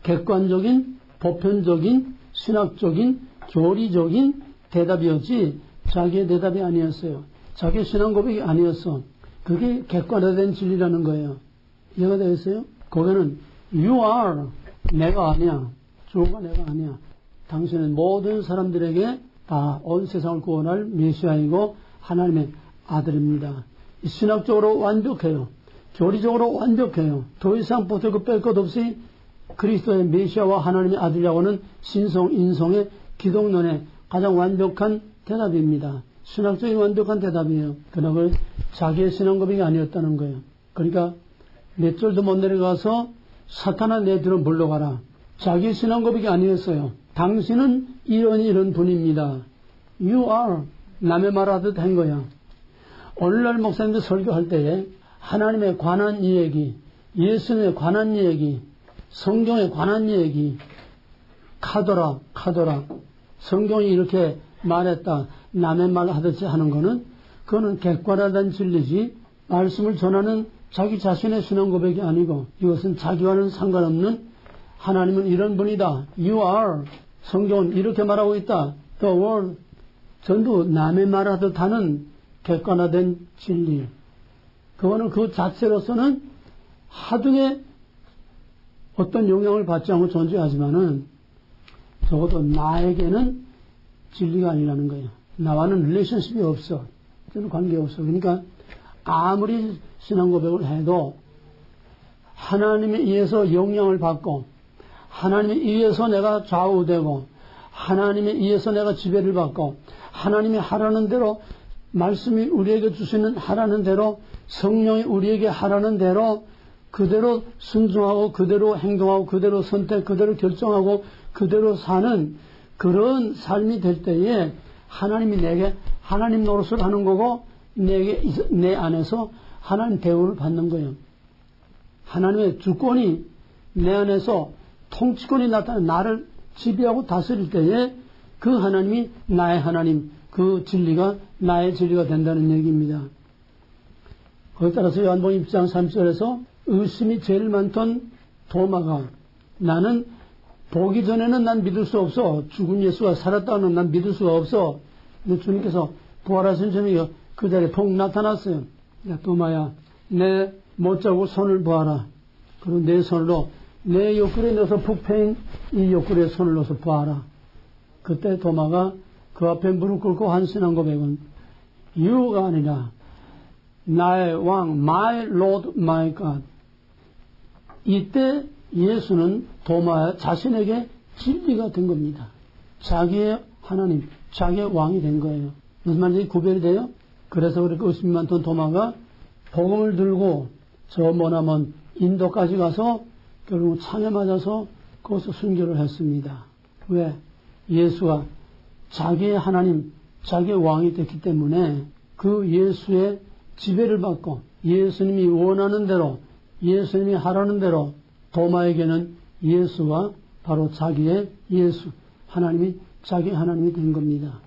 객관적인, 보편적인, 신학적인, 교리적인 대답이었지 자기의 대답이 아니었어요. 자기의 신앙 고백이 아니었어. 그게 객관화된 진리라는 거예요. 이해가 되겠어요? 거기는 you are, 내가 아니야. 주가 내가 아니야. 당신은 모든 사람들에게 다 온 세상을 구원할 메시아이고 하나님의 아들입니다. 신학적으로 완벽해요. 교리적으로 완벽해요. 더 이상 보탤 것 뺄 것 없이 그리스도의 메시아와 하나님의 아들이라고는 신성, 인성의 기독론의 가장 완벽한 대답입니다. 신학적인 완벽한 대답이에요. 그러나 그걸 자기의 신앙 고백이 아니었다는 거예요. 그러니까 몇 절도 못 내려가서 사탄아 내 뒤로 물러가라. 자기의 신앙 고백이 아니었어요. 당신은 이런 분입니다. You are. 남의 말하듯 한 거야. 오늘날 목사님들 설교할 때에 하나님에 관한 이야기, 예수님에 관한 이야기, 성경에 관한 이야기, 카더라. 성경이 이렇게 말했다. 남의 말 하듯이 하는 거는 그거는 객관화된 진리지 말씀을 전하는 자기 자신의 신앙 고백이 아니고 이것은 자기와는 상관없는 하나님은 이런 분이다. You are. 성경은 이렇게 말하고 있다. The word. 전부 남의 말하듯 하는 객관화된 진리. 그거는 그 자체로서는 하등의 어떤 영향을 받지 않고 존재하지만은 적어도 나에게는 진리가 아니라는 거예요. 나와는 릴레이션십이 없어. 저는 관계없어. 그러니까 아무리 신앙 고백을 해도 하나님에 의해서 영향을 받고 하나님에 의해서 내가 좌우되고 하나님에 의해서 내가 지배를 받고 하나님이 하라는 대로 말씀이 우리에게 주시는 하라는 대로 성령이 우리에게 하라는 대로 그대로 순종하고 그대로 행동하고 그대로 선택 그대로 결정하고 그대로 사는 그런 삶이 될 때에 하나님이 내게 하나님 노릇을 하는 거고 내 안에서 하나님 대우를 받는 거예요. 하나님의 주권이 내 안에서 통치권이 나타나 나를 지배하고 다스릴 때에 그 하나님이 나의 하나님, 그 진리가 나의 진리가 된다는 얘기입니다. 거기에 따라서 요한복음 1장 3절에서 의심이 제일 많던 도마가 나는 보기 전에는 난 믿을 수 없어. 죽은 예수가 살았다는 난 믿을 수가 없어. 근데 주님께서 부활하신 주님이 그 자리에 폭 나타났어요. 야, 도마야, 내 못자고 손을 보아라. 그리고 내 손으로 내 옆구리에 넣어서 푹 패인 이 옆구리에 손을 넣어서 보아라. 그때 도마가 그 앞에 무릎 꿇고 한 신앙 고백은 유가 아니라 나의 왕, my Lord, my God. 이때 예수는 도마 자신에게 진리가 된 겁니다. 자기의 하나님, 자기의 왕이 된 거예요. 무슨 말인지 구별이 돼요? 그래서 그렇게 의심이 많던 도마가 복음을 들고 저 머나먼 인도까지 가서 결국 창에 맞아서 거기서 순교를 했습니다. 왜? 예수가 자기의 하나님, 자기의 왕이 됐기 때문에 그 예수의 지배를 받고 예수님이 원하는 대로 예수님이 하라는 대로 도마에게는 예수가 바로 자기의 예수, 하나님이 자기의 하나님이 된 겁니다.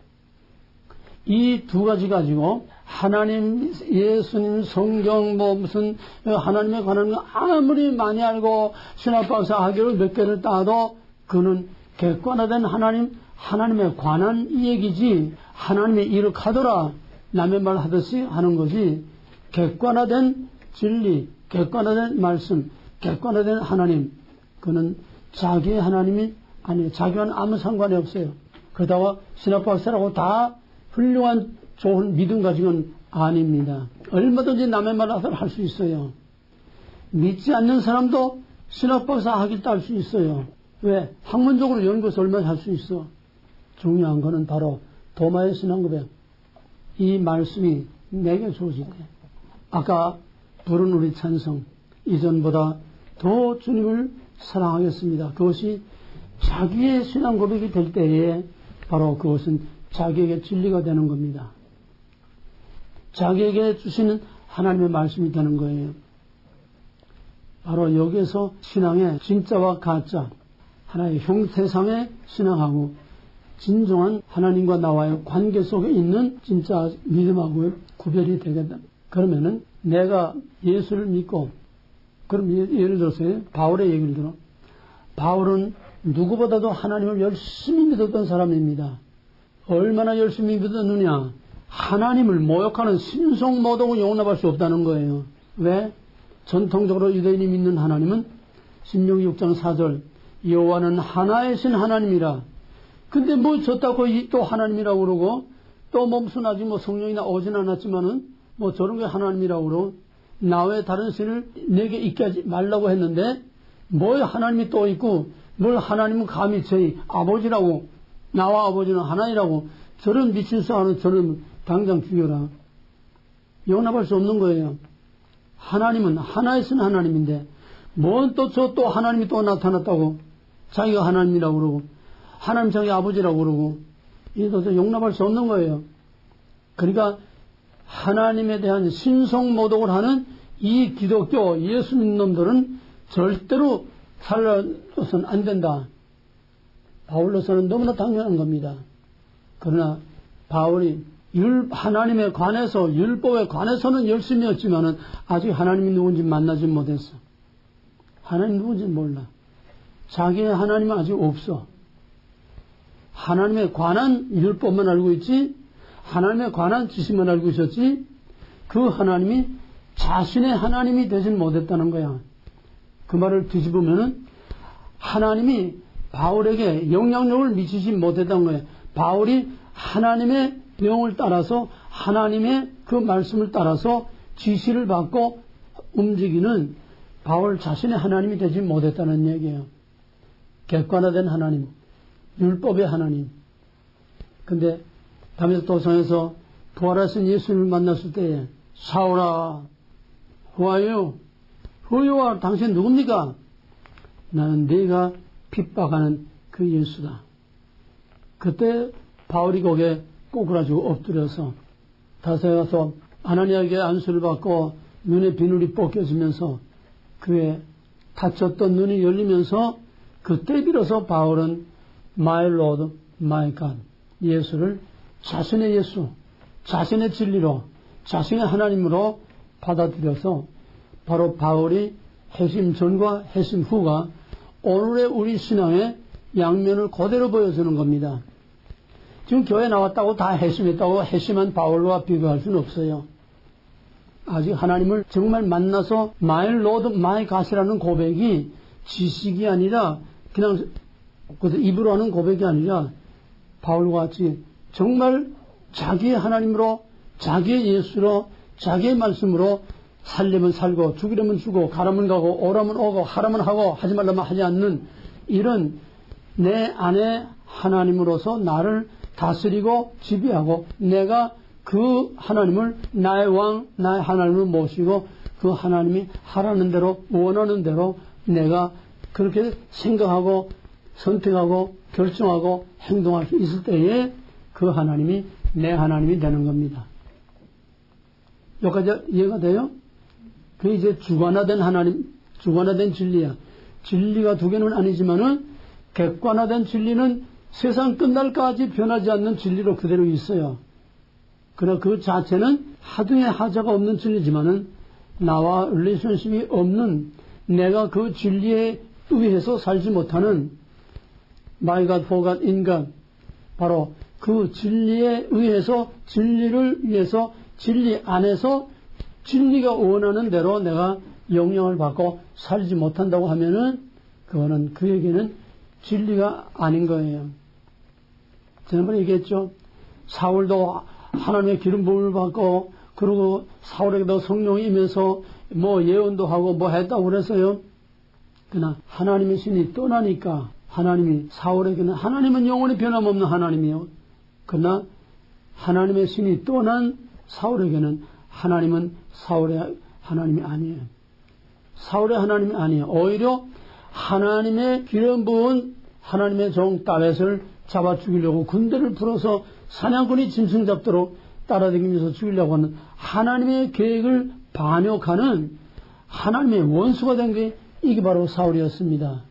이 두 가지 가지고 하나님, 예수님, 성경 뭐 무슨 하나님에 관한 거 아무리 많이 알고 신학박사 학위를 몇 개를 따도 그는 객관화된 하나님, 하나님에 관한 얘기지 하나님이 이렇게 하더라 남의 말 하듯이 하는 것이 객관화된 진리, 객관화된 말씀, 객관화된 하나님, 그는 자기의 하나님이 아니에요. 자기와는 아무 상관이 없어요. 그러다가 신학박사라고 다 훌륭한 좋은 믿음 가진 건 아닙니다. 얼마든지 남의 말을 할 수 있어요. 믿지 않는 사람도 신학박사 학위를 딸 수 있어요. 왜? 학문적으로 연구해서 얼마나 할 수 있어. 중요한 거는 바로 도마의 신앙고백. 이 말씀이 내게 주어질 때 아까 부른 우리 찬성 이전보다 더 주님을 사랑하겠습니다. 그것이 자기의 신앙고백이 될 때에 바로 그것은 자기에게 진리가 되는 겁니다. 자기에게 주시는 하나님의 말씀이 되는 거예요. 바로 여기에서 신앙의 진짜와 가짜, 하나의 형태상의 신앙하고 진정한 하나님과 나와의 관계 속에 있는 진짜 믿음하고의 구별이 되겠다. 그러면은 내가 예수를 믿고, 그럼 예를 들어서 바울의 얘기를 들어. 바울은 누구보다도 하나님을 열심히 믿었던 사람입니다. 얼마나 열심히 믿었느냐. 하나님을 모욕하는 신성모독을 용납할 수 없다는 거예요. 왜? 전통적으로 유대인이 믿는 하나님은 신명기 6장 4절 여호와는 하나이신 하나님이라. 근데 뭐 저따고 또 하나님이라고 그러고 또 무슨 아직 뭐 성령이나 오진 않았지만은 뭐 저런 게 하나님이라고 그러고 나 외에 다른 신을 내게 있게 하지 말라고 했는데 뭘 하나님이 또 있고 뭘 하나님은 감히 저희 아버지라고 나와 아버지는 하나이라고 저런 미친 수하는 저는 당장 죽여라. 용납할 수 없는 거예요. 하나님은 하나이신 하나님인데 뭔 또 저 또 하나님이 또 나타났다고 자기가 하나님이라고 그러고 하나님 자기 아버지라고 그러고 이게 도대체 용납할 수 없는 거예요. 그러니까 하나님에 대한 신성모독을 하는 이 기독교 예수 믿는 놈들은 절대로 살아서는 안 된다. 바울로서는 너무나 당연한 겁니다. 그러나 바울이 하나님에 관해서 율법에 관해서는 열심히 했지만은 아직 하나님이 누군지 만나지 못했어. 하나님 누군지 몰라. 자기의 하나님은 아직 없어. 하나님에 관한 율법만 알고 있지 하나님에 관한 지식만 알고 있었지 그 하나님이 자신의 하나님이 되진 못했다는 거야. 그 말을 뒤집으면은 하나님이 바울에게 영향력을 미치지 못했다는 거예요. 바울이 하나님의 영을 따라서 하나님의 그 말씀을 따라서 지시를 받고 움직이는 바울 자신의 하나님이 되지 못했다는 얘기예요. 객관화된 하나님, 율법의 하나님. 근데 다메섹 도상에서 부활하신 예수님을 만났을 때에 사울아, who are you? who you are? 당신 누굽니까? 나는 네가 핍박하는 그 예수다. 그때 바울이 거기에 꼬꾸라지고 엎드려서 다섯에 가서 아나니아에게 안수를 받고 눈의 비늘이 벗겨지면서 그의 다쳤던 눈이 열리면서 그때 비로소 바울은 My Lord, My God, 예수를 자신의 예수, 자신의 진리로, 자신의 하나님으로 받아들여서 바로 바울이 해심 전과 해심 후가 오늘의 우리 신앙의 양면을 그대로 보여주는 겁니다. 지금 교회 나왔다고 다 해심했다고 해심한 바울과 비교할 수는 없어요. 아직 하나님을 정말 만나서 My Lord, My God이라는 고백이 지식이 아니라 그냥 입으로 하는 고백이 아니라 바울과 같이 정말 자기의 하나님으로 자기의 예수로 자기의 말씀으로 살려면 살고 죽이려면 죽고 가라면 가고 오라면 오고 하라면 하고 하지 말라면 하지 않는 이런 내 안에 하나님으로서 나를 다스리고 지배하고 내가 그 하나님을 나의 왕 나의 하나님을 모시고 그 하나님이 하라는 대로 원하는 대로 내가 그렇게 생각하고 선택하고 결정하고 행동할 수 있을 때에 그 하나님이 내 하나님이 되는 겁니다. 여기까지 이해가 돼요? 그게 이제 주관화된 하나님, 주관화된 진리야. 진리가 두 개는 아니지만은 객관화된 진리는 세상 끝날까지 변하지 않는 진리로 그대로 있어요. 그러나 그 자체는 하등의 하자가 없는 진리지만은 나와 릴레이션십이 없는 내가 그 진리에 의해서 살지 못하는 My God, for God, in God 바로 그 진리에 의해서 진리를 위해서 진리 안에서 진리가 원하는 대로 내가 영향을 받고 살지 못한다고 하면은 그거는 그에게는 진리가 아닌 거예요. 지난번에 얘기했죠. 사울도 하나님의 기름 부음을 받고 그리고 사울에게도 성령이 임해서 뭐 예언도 하고 뭐 했다고 그랬어요. 그러나 하나님의 신이 떠나니까 하나님이 사울에게는 하나님은 영원히 변함없는 하나님이요. 그러나 하나님의 신이 떠난 사울에게는 하나님은 사울의 하나님이 아니에요. 사울의 하나님이 아니에요. 오히려 하나님의 기름 부은 하나님의 종 다윗을 잡아 죽이려고 군대를 풀어서 사냥꾼이 짐승 잡도록 따라다니면서 죽이려고 하는 하나님의 계획을 반역하는 하나님의 원수가 된 게 이게 바로 사울이었습니다.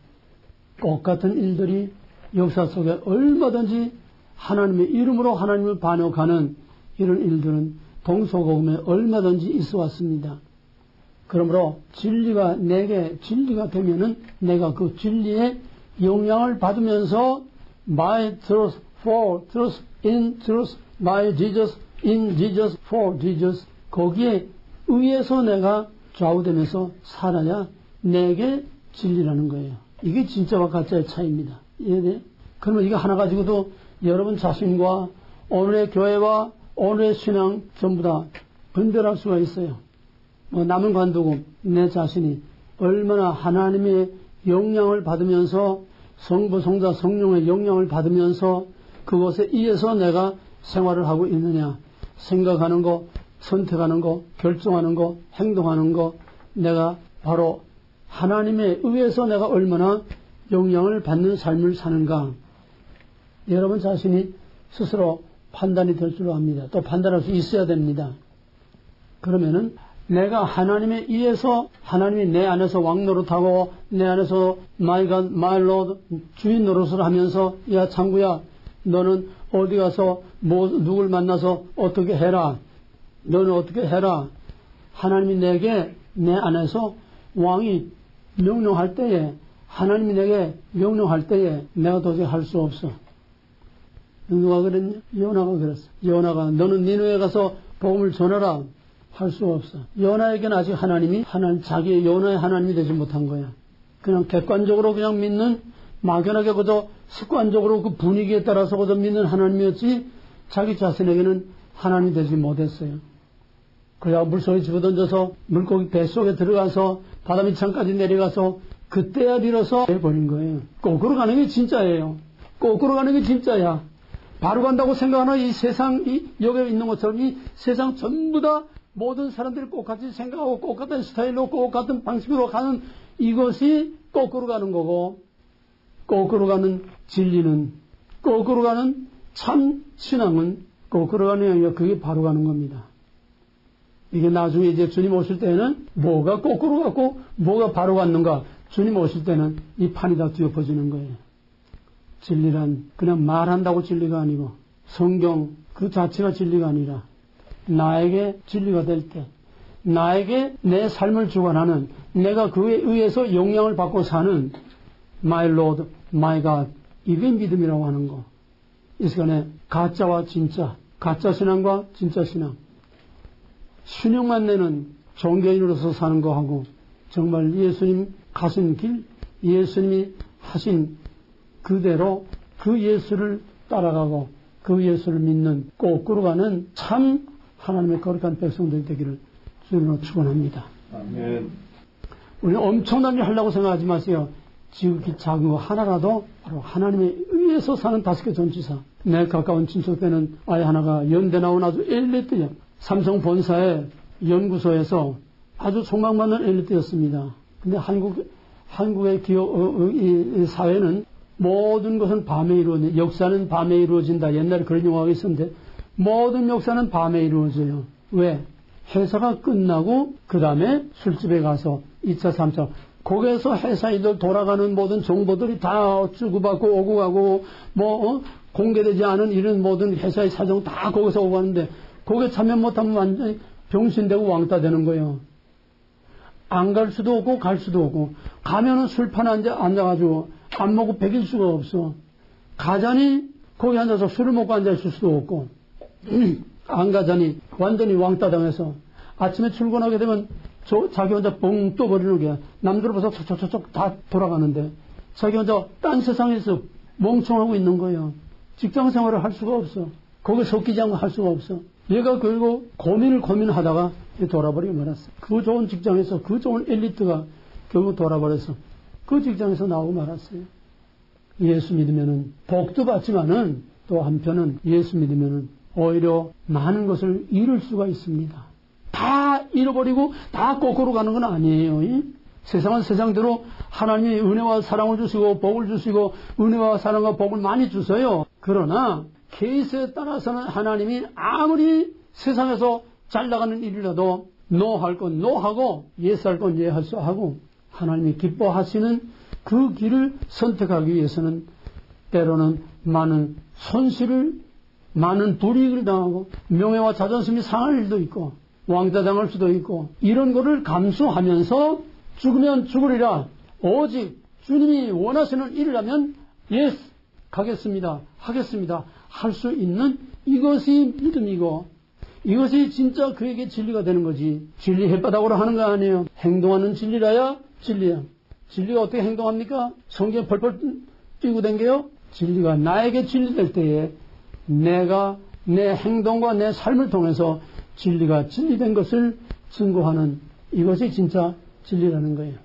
똑같은 일들이 역사 속에 얼마든지 하나님의 이름으로 하나님을 반역하는 이런 일들은 동서고금에 얼마든지 있어 왔습니다. 그러므로 진리가 내게 진리가 되면은 내가 그 진리의 영향을 받으면서 My truth, for truth, in truth, my Jesus, in Jesus, for Jesus 거기에 의해서 내가 좌우되면서 살아야 내게 진리라는 거예요. 이게 진짜와 가짜의 차이입니다. 이해돼? 그러면 이거 하나 가지고도 여러분 자신과 오늘의 교회와 오늘의 신앙 전부 다 분별할 수가 있어요. 뭐 남은 관두고 내 자신이 얼마나 하나님의 영향을 받으면서 성부, 성자, 성령의 영향을 받으면서 그것에 의해서 내가 생활을 하고 있느냐. 생각하는 거, 선택하는 거, 결정하는 거, 행동하는 거 내가 바로 하나님에 의해서 내가 얼마나 영향을 받는 삶을 사는가. 여러분 자신이 스스로 판단이 될 줄 압니다. 또 판단할 수 있어야 됩니다. 그러면은 내가 하나님에 의해서 하나님이 내 안에서 왕 노릇하고 내 안에서 My God, My Lord 주인 노릇을 하면서 야 창구야 너는 어디 가서 뭐 누굴 만나서 어떻게 해라. 너는 어떻게 해라. 하나님이 내게 내 안에서 왕이 명령할 때에 하나님이 내게 명령할 때에 내가 도저히 할 수 없어. 누가 그랬냐? 요나가 그랬어. 요나가 너는 니느웨에 가서 복음을 전하라. 할 수 없어. 요나에게는 아직 하나님이 자기의 요나의 하나님이 되지 못한 거야. 그냥 객관적으로 그냥 믿는 막연하게 그저 습관적으로 그 분위기에 따라서 그저 믿는 하나님이었지 자기 자신에게는 하나님이 되지 못했어요. 그래야 물속에 집어던져서 물고기 뱃속에 들어가서 바다 밑창까지 내려가서 그때야 비로소 해버린 거예요. 거꾸로 가는 게 진짜예요. 거꾸로 가는 게 진짜야. 바로 간다고 생각하는 이 세상, 여기 있는 것처럼 이 세상 전부 다 모든 사람들이 똑같이 생각하고 똑같은 스타일로 똑같은 방식으로 가는 이것이 거꾸로 가는 거고, 거꾸로 가는 진리는, 거꾸로 가는 참 신앙은 거꾸로 가는 게 아니라 그게 바로 가는 겁니다. 이게 나중에 이제 주님 오실 때는 뭐가 거꾸로 갔고 뭐가 바로 갔는가, 주님 오실 때는 이 판이 다 뒤엎어지는 거예요. 진리란 그냥 말한다고 진리가 아니고 성경 그 자체가 진리가 아니라 나에게 진리가 될 때, 나에게 내 삶을 주관하는, 내가 그에 의해서 영향을 받고 사는 My Lord, My God, 이게 믿음이라고 하는 거. 이 시간에 가짜와 진짜, 가짜 신앙과 진짜 신앙, 순영만 내는 종교인으로서 사는 거하고 정말 예수님 가신 길, 예수님이 하신 그대로 그 예수를 따라가고 그 예수를 믿는 거꾸로 가는 참 하나님의 거룩한 백성들 되기를 주님으로 축원합니다. 아멘. 우리는 엄청난 일 하려고 생각하지 마세요. 지극히 작은 거 하나라도 바로 하나님에 의해서 사는 5개 전지사. 내 가까운 친척 때는 아이 하나가 연대 나온 아주 엘리트야. 삼성 본사의 연구소에서 아주 촉망받는 엘리트였습니다. 근데 한국의 이 사회는 모든 것은 밤에 이루어진다. 역사는 밤에 이루어진다. 옛날에 그런 용어가 있었는데 모든 역사는 밤에 이루어져요. 왜? 회사가 끝나고 그 다음에 술집에 가서 2차, 3차 거기에서 회사 일들 돌아가는 모든 정보들이 다 주고받고 오고 가고 공개되지 않은 이런 모든 회사의 사정 다 거기서 오고 가는데 거기에 참여 못하면 완전히 병신되고 왕따 되는 거예요. 안 갈 수도 없고 갈 수도 없고 가면은 술판에 앉아가지고 안 먹고 배길 수가 없어. 가자니 거기 앉아서 술을 먹고 앉아있을 수도 없고 안 가자니 완전히 왕따 당해서 아침에 출근하게 되면 자기 혼자 뻥 떠버리는 거야. 남들 벌써 촉촉촉촉 다 돌아가는데 자기 혼자 딴 세상에서 멍청하고 있는 거예요. 직장 생활을 할 수가 없어. 거기 섞이지 않고 할 수가 없어. 얘가 결국 고민하다가 돌아버리고 말았어. 그 좋은 직장에서 그 좋은 엘리트가 결국 돌아버려서 그 직장에서 나오고 말았어요. 예수 믿으면은 복도 받지만은 또 한편은 예수 믿으면은 오히려 많은 것을 잃을 수가 있습니다. 다 잃어버리고 다 거꾸로 가는 건 아니에요. 세상은 세상대로 하나님이 은혜와 사랑을 주시고 복을 주시고 은혜와 사랑과 복을 많이 주세요. 그러나 케이스에 따라서는 하나님이 아무리 세상에서 잘 나가는 일이라도 노할 건 노하고 예스할 건 예할 수 하고 하나님이 기뻐하시는 그 길을 선택하기 위해서는 때로는 많은 손실을, 많은 불이익을 당하고 명예와 자존심이 상할 일도 있고 왕따 당할 수도 있고 이런 거를 감수하면서 죽으면 죽으리라. 오직 주님이 원하시는 일이라면 예스 가겠습니다. 하겠습니다. 할 수 있는 이것이 믿음이고 이것이 진짜 그에게 진리가 되는 거지. 진리 햇바닥으로 하는 거 아니에요. 행동하는 진리라야 진리야. 진리가 어떻게 행동합니까? 성경 펄펄 뛰고 댕겨요? 진리가 나에게 진리될 때에 내가 내 행동과 내 삶을 통해서 진리가 진리된 것을 증거하는 이것이 진짜 진리라는 거예요.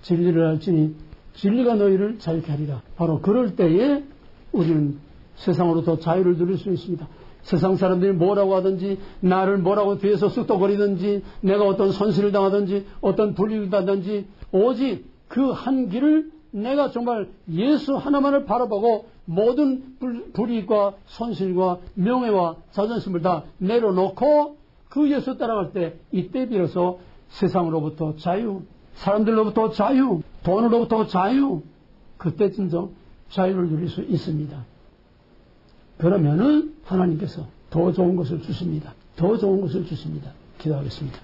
진리를 알지니 진리가 너희를 자유케 하리라. 바로 그럴 때에 우리는 세상으로부터 자유를 누릴 수 있습니다. 세상 사람들이 뭐라고 하든지 나를 뭐라고 뒤에서 쑥덕거리든지 내가 어떤 손실을 당하든지 어떤 불이익을 당하든지 오직 그 한 길을 내가 정말 예수 하나만을 바라보고 모든 불이익과 손실과 명예와 자존심을 다 내려놓고 그 예수 따라갈 때 이때 비로소 세상으로부터 자유, 사람들로부터 자유, 돈으로부터 자유, 그때 진정 자유를 누릴 수 있습니다. 그러면은 하나님께서 더 좋은 것을 주십니다. 더 좋은 것을 주십니다. 기도하겠습니다.